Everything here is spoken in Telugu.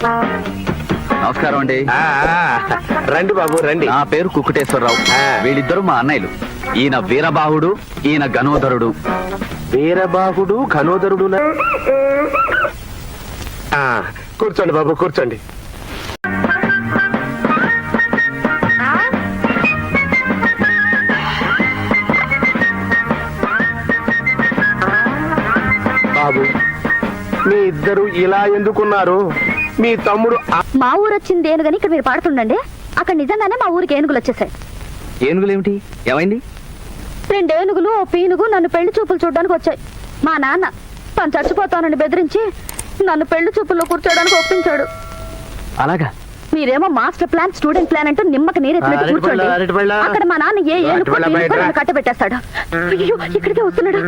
నమస్కారం అండి. రండి బాబు రండి. నా పేరు కుక్కుటేశ్వరరావు. వీళ్ళిద్దరు మా అన్నయ్యలు. ఈయన వీరబాహుడు, ఈయన గణోదరుడు. వీరబాహుడు ఘనోదరుడు. కూర్చోండి బాబు కూర్చోండి. బాబు మీ ఇద్దరు ఇలా ఎందుకున్నారు? మీ తమ్ముడు మా ఊరు వచ్చింది ఏనుగని ఇక్కడ మీరు పాడుతుండండి. అక్కడ నిజంగానే మా ఊరికి ఏనుగులు వచ్చేసాయి. ఏనుగులేమిటి? ఏమైంది? 2 ఏనుగులు ఓ పీనుగు నన్ను పెళ్లి చూపులు చూడడానికి వచ్చాయి. మా నాన్న తను చచ్చిపోతానని బెదిరించి నన్ను పెళ్లి చూపుల్లో కూర్చోడానికి ఒప్పించాడు. అలాగా? మీరేమో మాస్టర్ ప్లాన్, స్టూడెంట్ ప్లాన్ అంటూ నిమ్మకి నీరెత్తినట్టు కూర్చోండి. అక్కడ మా నాన్న ఏ ఏనుగు కట్టబెట్టేస్తాడు. అయ్యో ఇక్కడికే వస్తున్నాడు.